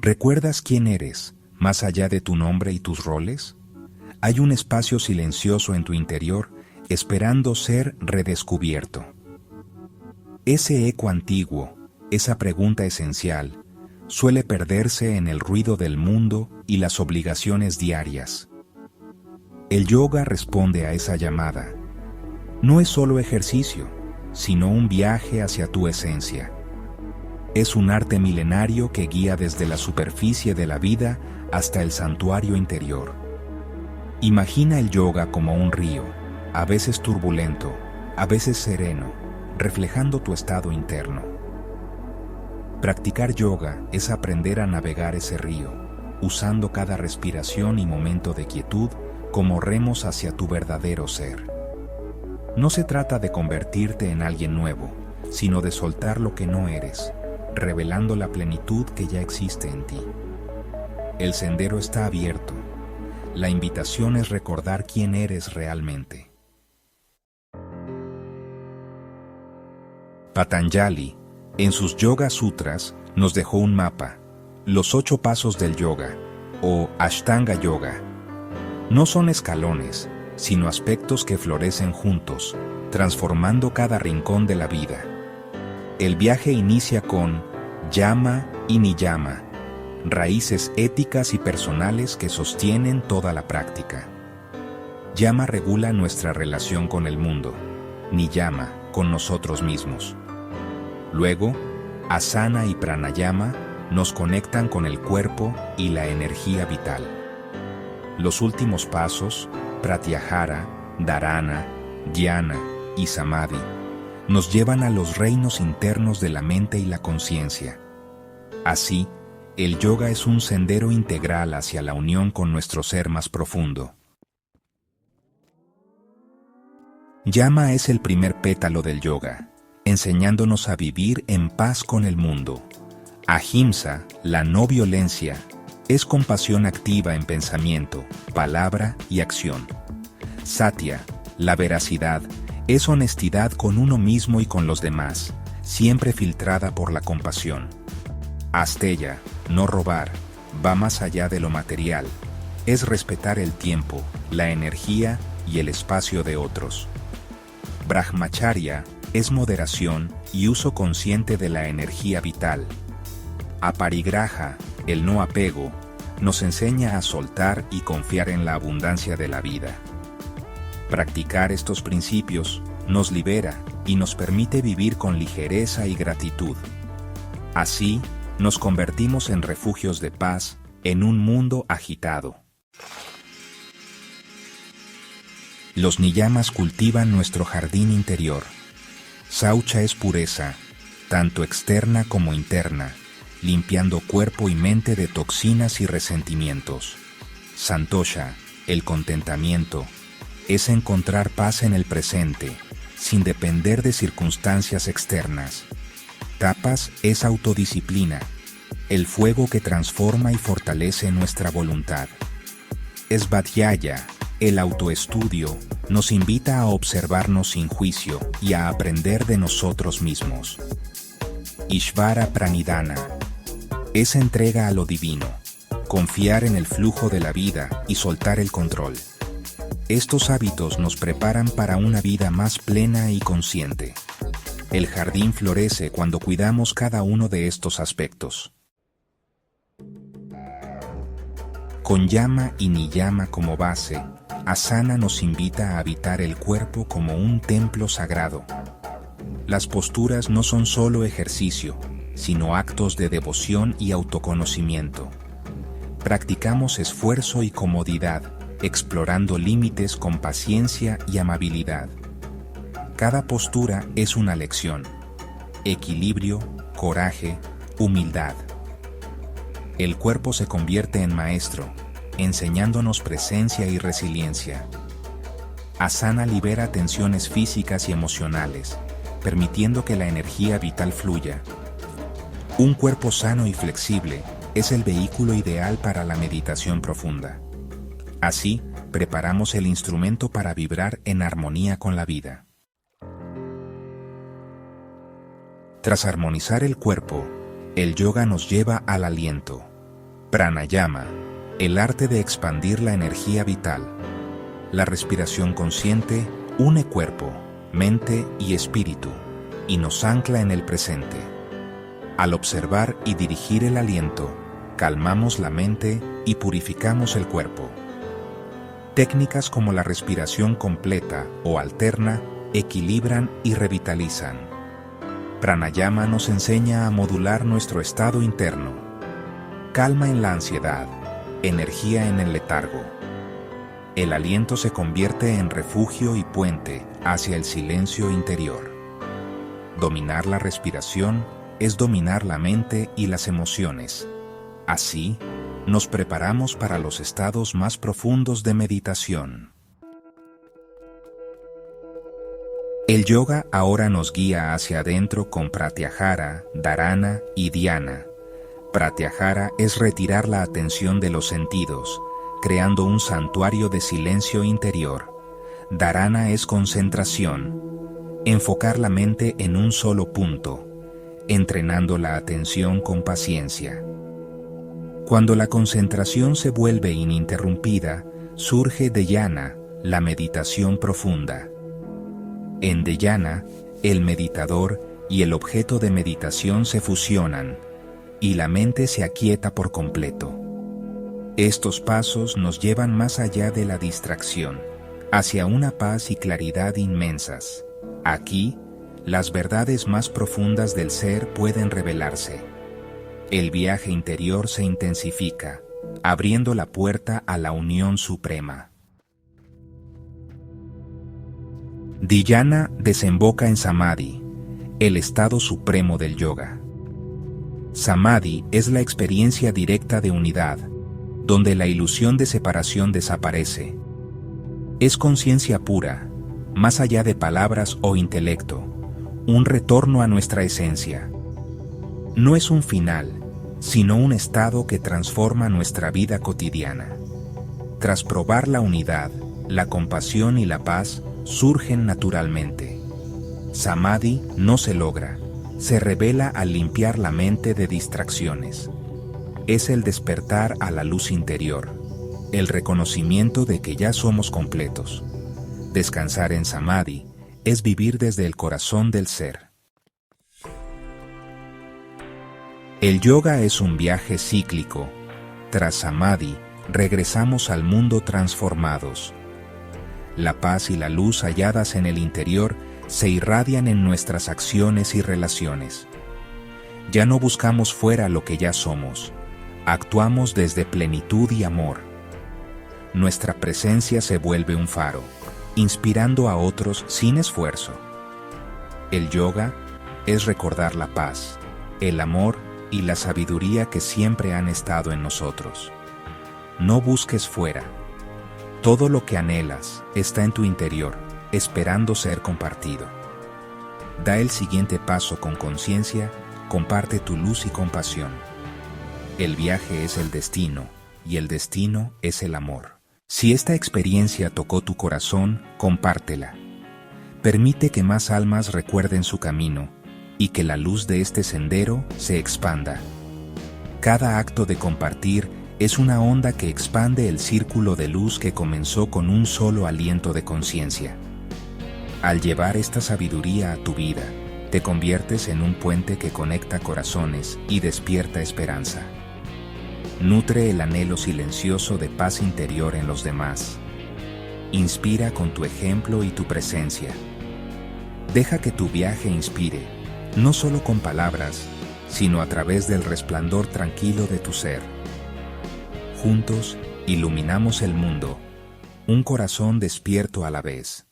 ¿Recuerdas quién eres, más allá de tu nombre y tus roles? Hay un espacio silencioso en tu interior esperando ser redescubierto. Ese eco antiguo, esa pregunta esencial, suele perderse en el ruido del mundo y las obligaciones diarias. El yoga responde a esa llamada. No es solo ejercicio, sino un viaje hacia tu esencia. Es un arte milenario que guía desde la superficie de la vida hasta el santuario interior. Imagina el yoga como un río, a veces turbulento, a veces sereno, reflejando tu estado interno. Practicar yoga es aprender a navegar ese río, usando cada respiración y momento de quietud como remos hacia tu verdadero ser. No se trata de convertirte en alguien nuevo, sino de soltar lo que no eres, revelando la plenitud que ya existe en ti. El sendero está abierto. La invitación es recordar quién eres realmente. Patanjali, en sus Yoga Sutras, nos dejó un mapa, los 8 pasos del yoga, o Ashtanga Yoga. No son escalones, sino aspectos que florecen juntos, transformando cada rincón de la vida. El viaje inicia con Yama y Niyama, raíces éticas y personales que sostienen toda la práctica. Yama regula nuestra relación con el mundo, Niyama con nosotros mismos. Luego, Asana y Pranayama nos conectan con el cuerpo y la energía vital. Los últimos pasos, Pratyahara, Dharana, Dhyana y Samadhi, nos llevan a los reinos internos de la mente y la conciencia. Así, el yoga es un sendero integral hacia la unión con nuestro ser más profundo. Yama es el primer pétalo del yoga, enseñándonos a vivir en paz con el mundo. Ahimsa, la no violencia, es compasión activa en pensamiento, palabra y acción. Satya, la veracidad, es honestidad con uno mismo y con los demás, siempre filtrada por la compasión. Asteya, no robar, va más allá de lo material, es respetar el tiempo, la energía y el espacio de otros. Brahmacharya es moderación y uso consciente de la energía vital. Aparigraha, el no apego, nos enseña a soltar y confiar en la abundancia de la vida. Practicar estos principios nos libera y nos permite vivir con ligereza y gratitud. Así, nos convertimos en refugios de paz en un mundo agitado. Los niyamas cultivan nuestro jardín interior. Saucha es pureza, tanto externa como interna, limpiando cuerpo y mente de toxinas y resentimientos. Santosha, el contentamiento, es encontrar paz en el presente, sin depender de circunstancias externas. Tapas es autodisciplina, el fuego que transforma y fortalece nuestra voluntad. Svadhyaya, el autoestudio, nos invita a observarnos sin juicio y a aprender de nosotros mismos. Ishvara Pranidhana es entrega a lo divino, confiar en el flujo de la vida y soltar el control. Estos hábitos nos preparan para una vida más plena y consciente. El jardín florece cuando cuidamos cada uno de estos aspectos. Con Yama y Niyama como base, Asana nos invita a habitar el cuerpo como un templo sagrado. Las posturas no son solo ejercicio, sino actos de devoción y autoconocimiento. Practicamos esfuerzo y comodidad, explorando límites con paciencia y amabilidad. Cada postura es una lección: equilibrio, coraje, humildad. El cuerpo se convierte en maestro, enseñándonos presencia y resiliencia. Asana libera tensiones físicas y emocionales, permitiendo que la energía vital fluya. Un cuerpo sano y flexible es el vehículo ideal para la meditación profunda. Así, preparamos el instrumento para vibrar en armonía con la vida. Tras armonizar el cuerpo, el yoga nos lleva al aliento. Pranayama, el arte de expandir la energía vital. La respiración consciente une cuerpo, mente y espíritu y nos ancla en el presente. Al observar y dirigir el aliento, calmamos la mente y purificamos el cuerpo. Técnicas como la respiración completa o alterna equilibran y revitalizan. Pranayama nos enseña a modular nuestro estado interno. Calma en la ansiedad, energía en el letargo. El aliento se convierte en refugio y puente hacia el silencio interior. Dominar la respiración es dominar la mente y las emociones. Así, nos preparamos para los estados más profundos de meditación. El yoga ahora nos guía hacia adentro con Pratyahara, Dharana y Dhyana. Pratyahara es retirar la atención de los sentidos, creando un santuario de silencio interior. Dharana es concentración, enfocar la mente en un solo punto, entrenando la atención con paciencia. Cuando la concentración se vuelve ininterrumpida, surge Dhyana, la meditación profunda. En Dhyana, el meditador y el objeto de meditación se fusionan, y la mente se aquieta por completo. Estos pasos nos llevan más allá de la distracción, hacia una paz y claridad inmensas. Aquí, las verdades más profundas del ser pueden revelarse. El viaje interior se intensifica, abriendo la puerta a la unión suprema. Dhyana desemboca en Samadhi, el estado supremo del yoga. Samadhi es la experiencia directa de unidad, donde la ilusión de separación desaparece. Es conciencia pura, más allá de palabras o intelecto, un retorno a nuestra esencia. No es un final, sino un estado que transforma nuestra vida cotidiana. Tras probar la unidad, la compasión y la paz surgen naturalmente. Samadhi no se logra, se revela al limpiar la mente de distracciones. Es el despertar a la luz interior, el reconocimiento de que ya somos completos. Descansar en Samadhi es vivir desde el corazón del ser. El yoga es un viaje cíclico. Tras Samadhi, regresamos al mundo transformados. La paz y la luz halladas en el interior se irradian en nuestras acciones y relaciones. Ya no buscamos fuera lo que ya somos, actuamos desde plenitud y amor. Nuestra presencia se vuelve un faro, inspirando a otros sin esfuerzo. El yoga es recordar la paz, el amor y la sabiduría que siempre han estado en nosotros. No busques fuera. Todo lo que anhelas está en tu interior, esperando ser compartido. Da el siguiente paso con conciencia, comparte tu luz y compasión. El viaje es el destino, y el destino es el amor. Si esta experiencia tocó tu corazón, compártela. Permite que más almas recuerden su camino, y que la luz de este sendero se expanda. Cada acto de compartir es una onda que expande el círculo de luz que comenzó con un solo aliento de conciencia. Al llevar esta sabiduría a tu vida, te conviertes en un puente que conecta corazones y despierta esperanza. Nutre el anhelo silencioso de paz interior en los demás. Inspira con tu ejemplo y tu presencia. Deja que tu viaje inspire, no solo con palabras, sino a través del resplandor tranquilo de tu ser. Juntos, iluminamos el mundo, un corazón despierto a la vez.